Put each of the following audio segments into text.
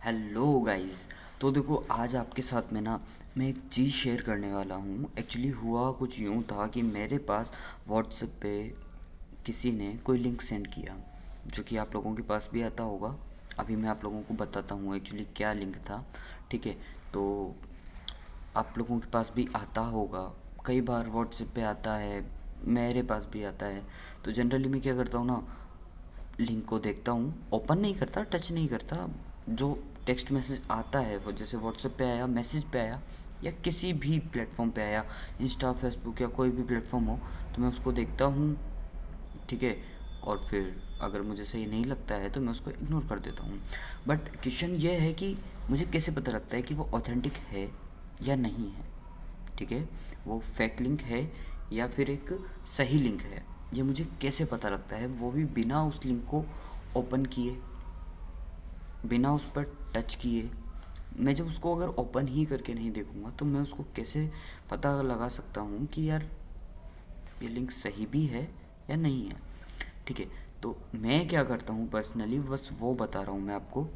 Hello guys. तो देखो, आज आपके साथ में ना मैं एक चीज़ शेयर करने वाला हूँ। एक्चुअली हुआ कुछ यूँ था कि मेरे पास व्हाट्सएप पे किसी ने कोई लिंक सेंड किया, जो कि आप लोगों के पास भी आता होगा। अभी मैं आप लोगों को बताता हूँ एक्चुअली क्या लिंक था। ठीक है, तो आप लोगों के पास भी आता होगा, कई बार व्हाट्सएप पे आता है, मेरे पास भी आता है। तो जनरली मैं क्या करता हूँ ना, लिंक को देखता हूँ, ओपन नहीं करता, टच नहीं करता। जो टेक्स्ट मैसेज आता है, वो जैसे व्हाट्सएप पे आया, मैसेज पे आया, या किसी भी प्लेटफॉर्म पे आया, इंस्टा, फेसबुक या कोई भी प्लेटफॉर्म हो, तो मैं उसको देखता हूँ। ठीक है, और फिर अगर मुझे सही नहीं लगता है तो मैं उसको इग्नोर कर देता हूँ। बट क्वेश्चन ये है कि मुझे कैसे पता लगता है कि वो ऑथेंटिक है या नहीं है। ठीक है, वो फेक लिंक है या फिर एक सही लिंक है, ये मुझे कैसे पता लगता है, वो भी बिना उस लिंक को ओपन किए, बिना उस पर टच किए। मैं जब उसको अगर ओपन ही करके नहीं देखूँगा तो मैं उसको कैसे पता लगा सकता हूँ कि यार ये लिंक सही भी है या नहीं है। ठीक है, तो मैं क्या करता हूँ पर्सनली, बस वो बता रहा हूँ मैं आपको।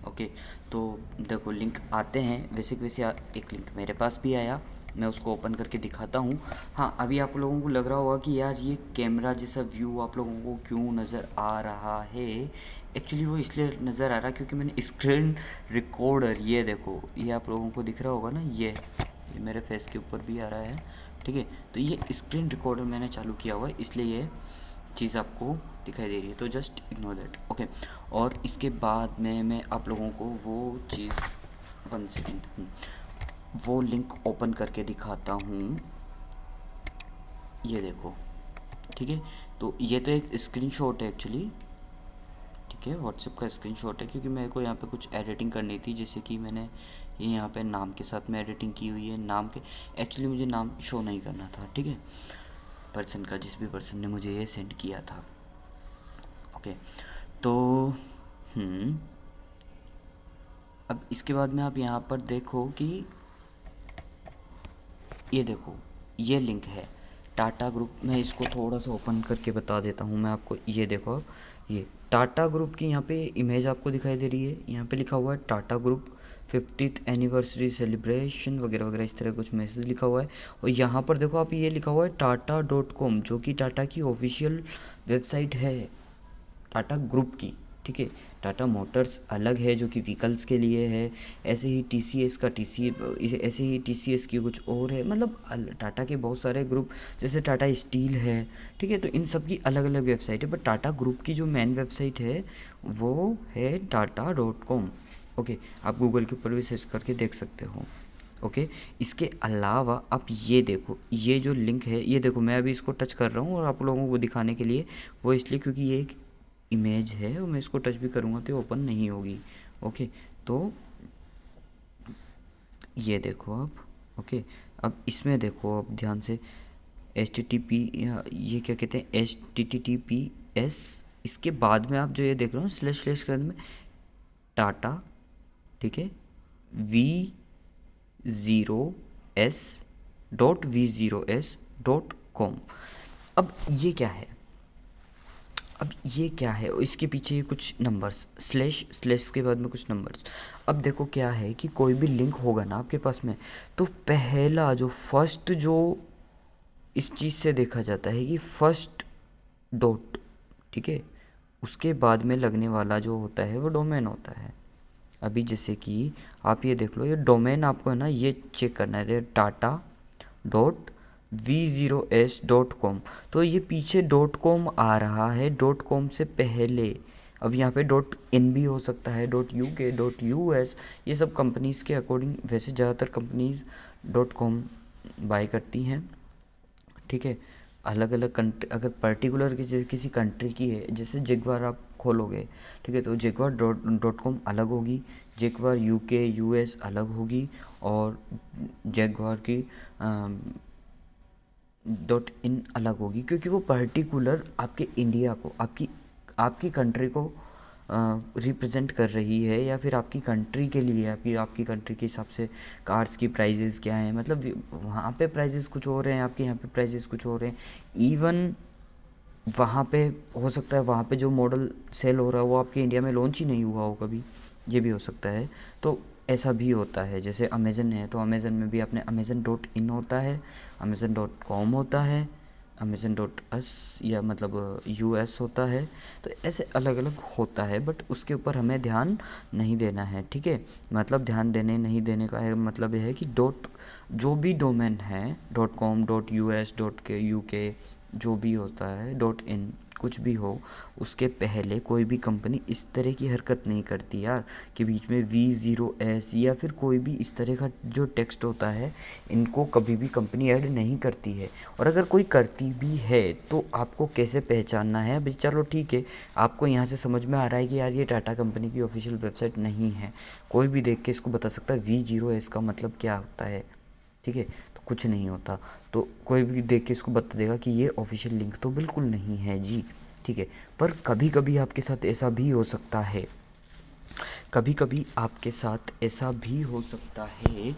ओके, तो देखो, लिंक आते हैं वैसे कि वैसे। एक लिंक मेरे पास भी आया, मैं उसको ओपन करके दिखाता हूँ। हाँ, अभी आप लोगों को लग रहा होगा कि यार ये कैमरा जैसा व्यू आप लोगों को क्यों नज़र आ रहा है। एक्चुअली वो इसलिए नज़र आ रहा है क्योंकि मैंने स्क्रीन रिकॉर्डर, ये देखो, ये आप लोगों को दिख रहा होगा ना, ये मेरे फेस के ऊपर भी आ रहा है। ठीक है, तो ये स्क्रीन रिकॉर्डर मैंने चालू किया हुआ है, इसलिए ये चीज़ आपको दिखाई दे रही है, तो जस्ट इग्नोर दैट। ओके, और इसके बाद में मैं आप लोगों को वो चीज़, 1 सेकेंड, वो लिंक ओपन करके दिखाता हूँ। ये देखो, ठीक है, तो ये तो एक स्क्रीनशॉट है एक्चुअली। ठीक है, व्हाट्सएप का स्क्रीनशॉट है, क्योंकि मेरे को यहाँ पे कुछ एडिटिंग करनी थी, जैसे कि मैंने ये यहाँ पे नाम के साथ में एडिटिंग की हुई है। नाम के एक्चुअली मुझे नाम शो नहीं करना था, ठीक है, पर्सन का, जिस भी पर्सन ने मुझे ये सेंड किया था। ओके, तो अब इसके बाद में आप यहाँ पर देखो कि ये देखो, ये लिंक है टाटा ग्रुप। मैं इसको थोड़ा सा ओपन करके बता देता हूँ मैं आपको। ये देखो, अब ये टाटा ग्रुप की यहाँ पे इमेज आपको दिखाई दे रही है। यहाँ पे लिखा हुआ है Tata group 50th anniversary celebration वगैरह वगैरह, इस तरह कुछ मैसेज लिखा हुआ है। और यहाँ पर देखो आप, ये लिखा हुआ है tata.com, जो कि टाटा की ऑफिशियल वेबसाइट है, टाटा ग्रुप की। ठीक है, टाटा मोटर्स अलग है, जो कि व्हीकल्स के लिए है। ऐसे ही टीसीएस का ऐसे ही टीसीएस की कुछ और है। मतलब टाटा के बहुत सारे ग्रुप, जैसे टाटा स्टील है। ठीक है, तो इन सब की अलग अलग वेबसाइट है, बट टाटा ग्रुप की जो मेन वेबसाइट है वो है tata.com। ओके, आप गूगल के ऊपर भी सर्च करके देख सकते हो। ओके, इसके अलावा आप ये देखो, ये जो लिंक है, ये देखो, मैं अभी इसको टच कर रहा हूँ और आप लोगों को दिखाने के लिए, वो इसलिए क्योंकि ये एक इमेज है और मैं इसको टच भी करूँगा तो ओपन नहीं होगी। ओके, तो ये देखो आप। ओके, अब इसमें देखो, अब ध्यान से, HTTP, ये क्या कहते हैं, HTTPS, इसके बाद में आप जो ये देख रहे हो स्लैश स्लैश के अंदर में टाटा, ठीक है, V0S.V0S.com। अब ये क्या है, अब ये क्या है, इसके पीछे ये कुछ नंबर्स, स्लैश स्लैश के बाद में कुछ नंबर्स। अब देखो क्या है कि कोई भी लिंक होगा ना आपके पास में, तो पहला जो फर्स्ट जो इस चीज़ से देखा जाता है कि फर्स्ट डॉट, ठीक है, उसके बाद में लगने वाला जो होता है वो डोमेन होता है। अभी जैसे कि आप ये देख लो, ये डोमेन आपको है ना, ये चेक करना है, tata.v0s.com। तो ये पीछे .com आ रहा है, .com से पहले। अब यहाँ पे .in भी हो सकता है, .uk, .us, ये सब कंपनीज़ के अकॉर्डिंग, वैसे ज़्यादातर कंपनीज़ .com बाय करती हैं। ठीक है, अलग अलग कंट्री, अगर पर्टिकुलर किसी कंट्री की है, जैसे जेगवार आप खोलोगे, ठीक है, तो जेगवार डॉट कॉम अलग होगी, जेगवार यूके यूएस अलग होगी, और जेगवार की .in अलग होगी, क्योंकि वो पर्टिकुलर आपके इंडिया को, आपकी आपकी कंट्री को रिप्रेजेंट कर रही है, या फिर आपकी कंट्री के लिए, आपकी कंट्री के हिसाब से कार्स की प्राइजेज़ क्या हैं। मतलब वहाँ पे प्राइजेज़ कुछ और हैं, आपके यहाँ पे प्राइजेज़ कुछ और हैं। इवन वहाँ पे हो सकता है, वहाँ पे जो मॉडल सेल हो रहा है वो आपके इंडिया में लॉन्च ही नहीं हुआ हो कभी। ये भी हो सकता है। तो ऐसा भी होता है, जैसे अमेज़न है तो अमेज़न में भी अपने अमेज़न डॉट इन होता है, अमेज़न डॉट कॉम होता है, अमेज़न डॉट अस या मतलब यूएस होता है। तो ऐसे अलग अलग होता है, बट उसके ऊपर हमें ध्यान नहीं देना है, ठीक है। मतलब ध्यान देने नहीं देने का है मतलब यह है कि डॉट जो भी डोमेन है, dot com, dot US, dot के यूके, जो भी होता है, डॉट इन, कुछ भी हो, उसके पहले कोई भी कंपनी इस तरह की हरकत नहीं करती यार, कि बीच में V0S या फिर कोई भी इस तरह का जो टेक्स्ट होता है, इनको कभी भी कंपनी ऐड नहीं करती है। और अगर कोई करती भी है तो आपको कैसे पहचानना है? अभी चलो ठीक है, आपको यहाँ से समझ में आ रहा है कि यार ये टाटा कंपनी की ऑफिशियल वेबसाइट नहीं है। कोई भी देख के इसको बता सकता है V0S का मतलब क्या होता है, ठीक है। तो कुछ नहीं होता, तो कोई भी देख के इसको बता देगा कि ये ऑफिशियल लिंक तो बिल्कुल नहीं है जी, ठीक है। पर कभी कभी आपके साथ ऐसा भी हो सकता है, कभी कभी आपके साथ ऐसा भी हो सकता है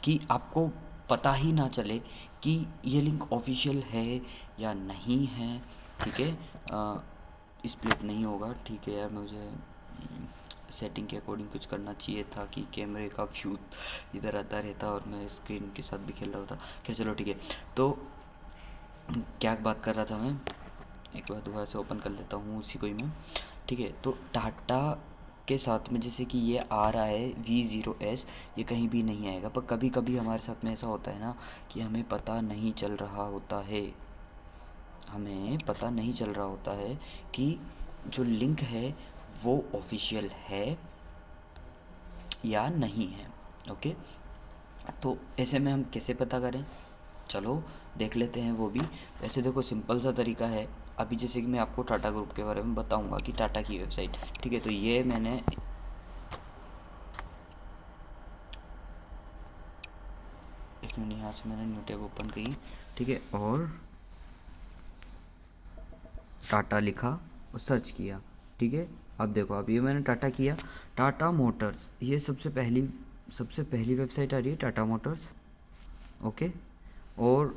कि आपको पता ही ना चले कि ये लिंक ऑफिशियल है या नहीं है, ठीक है। स्प्लिट नहीं होगा, ठीक है यार, मुझे सेटिंग के अकॉर्डिंग कुछ करना चाहिए था कि कैमरे का व्यू इधर आता रहता और मैं स्क्रीन के साथ भी खेल रहा था। खैर चलो ठीक है। तो क्या बात कर रहा था मैं, एक बार दोबारा से ओपन कर लेता हूँ उसी को ही मैं, ठीक है। तो टाटा के साथ में जैसे कि ये आ रहा है V0S, ये कहीं भी नहीं आएगा। पर कभी कभी हमारे साथ में ऐसा होता है ना कि हमें पता नहीं चल रहा होता है, हमें पता नहीं चल रहा होता है कि जो लिंक है वो ऑफिशियल है या नहीं है, ओके। तो ऐसे में हम कैसे पता करें, चलो देख लेते हैं वो भी। वैसे देखो सिंपल सा तरीका है। अभी जैसे कि मैं आपको टाटा ग्रुप के बारे में बताऊंगा कि टाटा की वेबसाइट, ठीक है। तो ये मैंने एक मिनट, यहाँ से मैंने न्यू टैब ओपन की, ठीक है, और टाटा लिखा और सर्च किया, ठीक है। अब देखो, अब ये मैंने टाटा किया, टाटा मोटर्स, ये सबसे पहली वेबसाइट आ रही है टाटा मोटर्स, ओके। और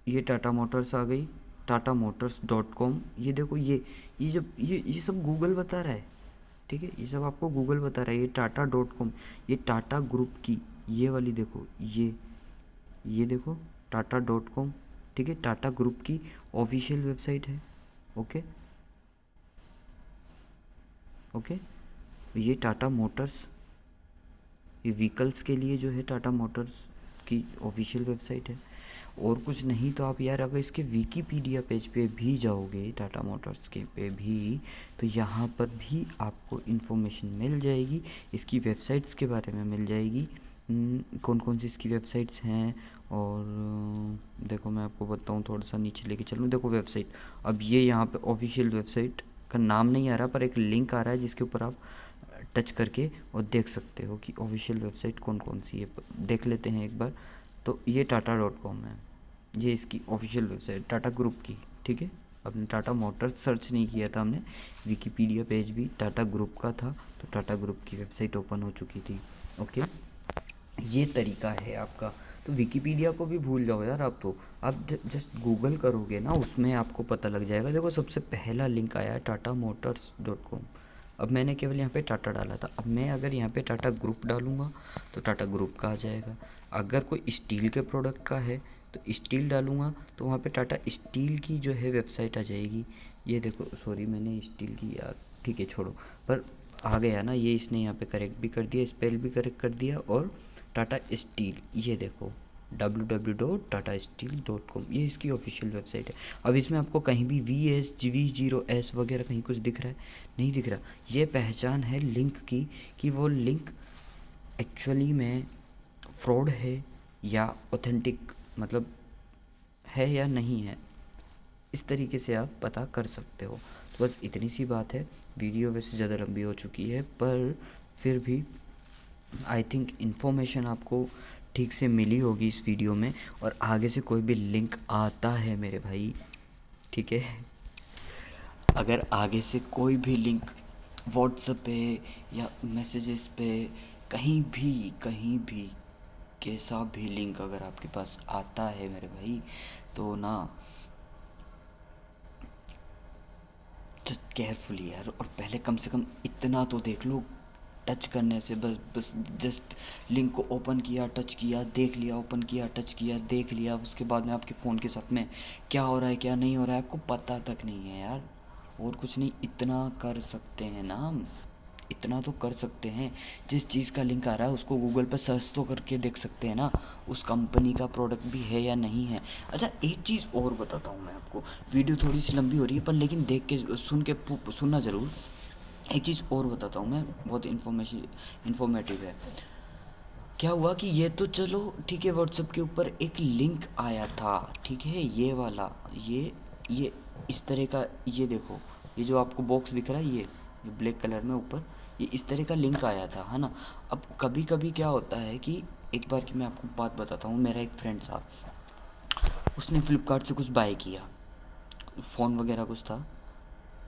ये टाटा मोटर्स आ गई, टाटा मोटर्स डॉट कॉम। ये देखो, ये जब ये सब गूगल बता रहा है, ठीक है। ये सब आपको गूगल बता रहा है। ये टाटा डॉट कॉम, ये टाटा ग्रुप की ये वाली देखो, ये देखो टाटा डॉट कॉम, ठीक है, टाटा ग्रुप की ऑफिशियल वेबसाइट है, ओके ओके। ये टाटा मोटर्स, ये व्हीकल्स के लिए जो है टाटा मोटर्स की ऑफिशियल वेबसाइट है। और कुछ नहीं तो आप यार अगर इसके विकीपीडिया पेज पे भी जाओगे, टाटा मोटर्स के पे भी, तो यहाँ पर भी आपको इन्फॉर्मेशन मिल जाएगी, इसकी वेबसाइट्स के बारे में मिल जाएगी, कौन कौन सी इसकी वेबसाइट्स हैं। और देखो मैं आपको बताऊँ, थोड़ा सा नीचे लेके चलूँ, देखो वेबसाइट, अब ये यहाँ पे ऑफिशियल वेबसाइट का नाम नहीं आ रहा, पर एक लिंक आ रहा है जिसके ऊपर आप टच करके और देख सकते हो कि ऑफिशियल वेबसाइट कौन कौन सी है। देख लेते हैं एक बार। तो ये टाटा डॉट कॉम है, ये इसकी ऑफिशियल वेबसाइट टाटा ग्रुप की, ठीक है। अपने टाटा मोटर्स सर्च नहीं किया था हमने, विकीपीडिया पेज भी टाटा ग्रुप का था, तो टाटा ग्रुप की वेबसाइट ओपन हो चुकी थी, ओके। ये तरीका है आपका। तो विकीपीडिया को भी भूल जाओ यार, आप तो आप जस्ट गूगल करोगे ना, उसमें आपको पता लग जाएगा। देखो सबसे पहला लिंक आया है टाटा मोटर्स डॉट कॉम। अब मैंने केवल यहाँ पे टाटा डाला था, अब मैं अगर यहाँ पे टाटा ग्रुप डालूँगा तो टाटा ग्रुप का आ जाएगा। अगर कोई स्टील के प्रोडक्ट का है तो स्टील डालूँगा तो वहाँ पे टाटा स्टील की जो है वेबसाइट आ जाएगी। ये देखो, सॉरी मैंने स्टील की यार, ठीक है छोड़ो, पर आ गया ना ये, इसने यहाँ पे करेक्ट भी कर दिया, स्पेल भी करेक्ट कर दिया। और टाटा स्टील, ये देखो www.tatasteel.com, ये इसकी ऑफिशियल वेबसाइट है। अब इसमें आपको कहीं भी V0S वगैरह कहीं कुछ दिख रहा है? नहीं दिख रहा। ये पहचान है लिंक की कि वो लिंक एक्चुअली में फ्रॉड है या ऑथेंटिक, मतलब है या नहीं है। इस तरीके से आप पता कर सकते हो। तो बस इतनी सी बात है। वीडियो वैसे ज़्यादा लंबी हो चुकी है, पर फिर भी आई थिंक इन्फॉर्मेशन आपको ठीक से मिली होगी इस वीडियो में। और आगे से कोई भी लिंक आता है मेरे भाई, ठीक है, अगर आगे से कोई भी लिंक व्हाट्सएप पे या मैसेजेस पे, कहीं भी कैसा भी लिंक अगर आपके पास आता है मेरे भाई, तो ना जस्ट केयरफुली यार। और पहले कम से कम इतना तो देख लो टच करने से बस बस जस्ट लिंक को ओपन किया, टच किया, देख लिया, ओपन किया, टच किया, देख लिया, उसके बाद में आपके फ़ोन के साथ में क्या हो रहा है क्या नहीं हो रहा है आपको पता तक नहीं है यार। और कुछ नहीं, इतना कर सकते हैं ना हम, इतना तो कर सकते हैं। जिस चीज़ का लिंक आ रहा है उसको गूगल पर सर्च तो करके देख सकते हैं ना, उस कंपनी का प्रोडक्ट भी है या नहीं है। अच्छा एक चीज़ और बताता हूँ मैं आपको, वीडियो थोड़ी सी लंबी हो रही है पर लेकिन देख के सुनना ज़रूर। एक चीज़ और बताता हूँ मैं, बहुत इन्फॉर्मेटिव है। क्या हुआ कि ये तो चलो ठीक है, व्हाट्सएप के ऊपर एक लिंक आया था, ठीक है, ये वाला, ये इस तरह का, ये देखो, ये जो आपको बॉक्स दिख रहा है, ये ब्लैक कलर में ऊपर, ये इस तरह का लिंक आया था, है ना। अब कभी कभी क्या होता है कि एक बार की मैं आपको बात बताता हूँ, मेरा एक फ्रेंड था, उसने फ़्लिपकार्ट से कुछ बाय किया, फ़ोन वगैरह कुछ था,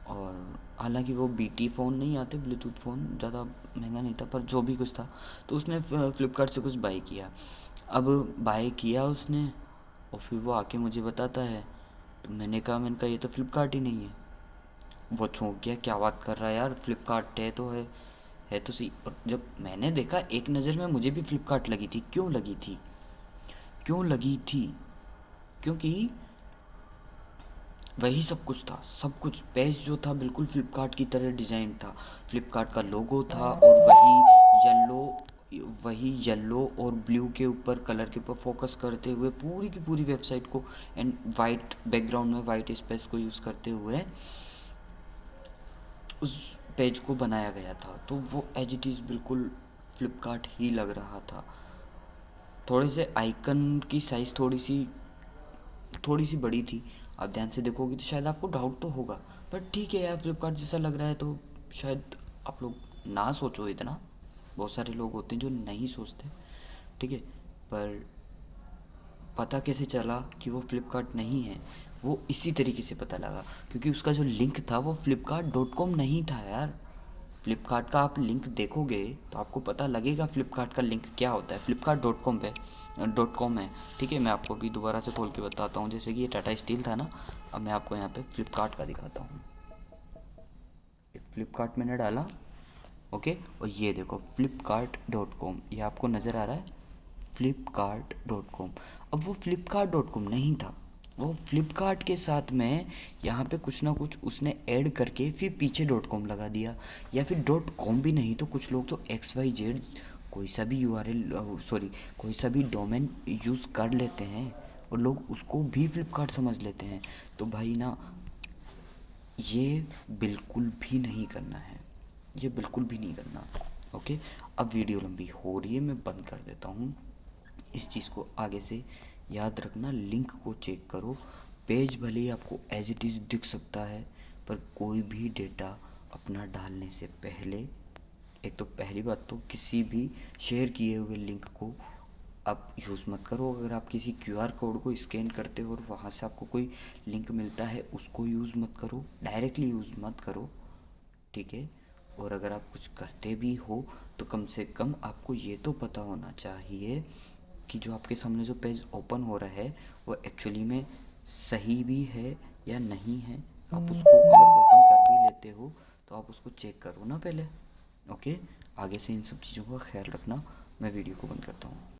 और हालांकि वो बीटी फ़ोन नहीं आते, ब्लूटूथ फ़ोन, ज़्यादा महंगा नहीं था, पर जो भी कुछ था, तो उसने फ़्लिपकार्ट से कुछ बाय किया। अब बाय किया उसने, और फिर वो आके मुझे बताता है, तो मैंने कहा ये तो फ़्लिपकार्ट ही नहीं है। वो चौंक गया, क्या बात कर रहा है यार, फ़्लिपकार्ट है तो सही। और जब मैंने देखा, एक नज़र में मुझे भी फ़्लिपकार्ट लगी थी। क्यों लगी थी? क्योंकि वही सब कुछ था, सब कुछ, पेज जो था बिल्कुल फ्लिपकार्ट की तरह डिज़ाइन था, फ्लिपकार्ट का लोगो था, और वही येलो और ब्लू के ऊपर, कलर के ऊपर फोकस करते हुए पूरी की पूरी वेबसाइट को, एंड वाइट बैकग्राउंड में वाइट स्पेस को यूज़ करते हुए उस पेज को बनाया गया था। तो वो एज इट इज़ बिल्कुल फ्लिपकार्ट ही लग रहा था। थोड़े से आइकन की साइज़ थोड़ी सी बड़ी थी। आप ध्यान से देखोगे तो शायद आपको डाउट तो होगा, पर ठीक है यार, फ्लिपकार्ट जैसा लग रहा है तो शायद आप लोग ना सोचो इतना। बहुत सारे लोग होते हैं जो नहीं सोचते, ठीक है। पर पता कैसे चला कि वो फ्लिपकार्ट नहीं है? वो इसी तरीके से पता लगा, क्योंकि उसका जो लिंक था वो flipkart.com नहीं था यार। फ्लिपकार्ट का आप लिंक देखोगे तो आपको पता लगेगा फ्लिपकार्ट का लिंक क्या होता है। flipkart.com है, ठीक है। मैं आपको अभी दोबारा से खोल के बताता हूँ, जैसे कि ये टाटा स्टील था ना, अब मैं आपको यहाँ पे फ्लिपकार्ट का दिखाता हूँ। फ्लिपकार्ट मैंने डाला, ओके, और ये देखो flipkart.com, ये आपको नज़र आ रहा है, flipkart.com। अब वो flipkart.com नहीं था, वो फ्लिपकार्ट के साथ में यहाँ पे कुछ ना कुछ उसने ऐड करके फिर पीछे डॉट कॉम लगा दिया, या फिर डॉट कॉम भी नहीं तो कुछ लोग तो XYZ कोई सा भी कोई सा भी डोमेन यूज़ कर लेते हैं, और लोग उसको भी फ्लिपकार्ट समझ लेते हैं। तो भाई ना, ये बिल्कुल भी नहीं करना है, ये बिल्कुल भी नहीं करना, ओके। अब वीडियो लंबी हो रही है, मैं बंद कर देता हूँ। इस चीज़ को आगे से याद रखना, लिंक को चेक करो। पेज भले ही आपको एज इट इज़ दिख सकता है, पर कोई भी डेटा अपना डालने से पहले, एक तो पहली बात तो किसी भी शेयर किए हुए लिंक को आप यूज़ मत करो। अगर आप किसी QR कोड को स्कैन करते हो और वहाँ से आपको कोई लिंक मिलता है, उसको यूज़ मत करो, डायरेक्टली यूज़ मत करो, ठीक है। और अगर आप कुछ करते भी हो तो कम से कम आपको ये तो पता होना चाहिए कि जो आपके सामने जो पेज ओपन हो रहा है वो एक्चुअली में सही भी है या नहीं है। आप उसको अगर ओपन कर भी लेते हो तो आप उसको चेक करो ना पहले, ओके। आगे से इन सब चीज़ों का ख्याल रखना। मैं वीडियो को बंद करता हूँ।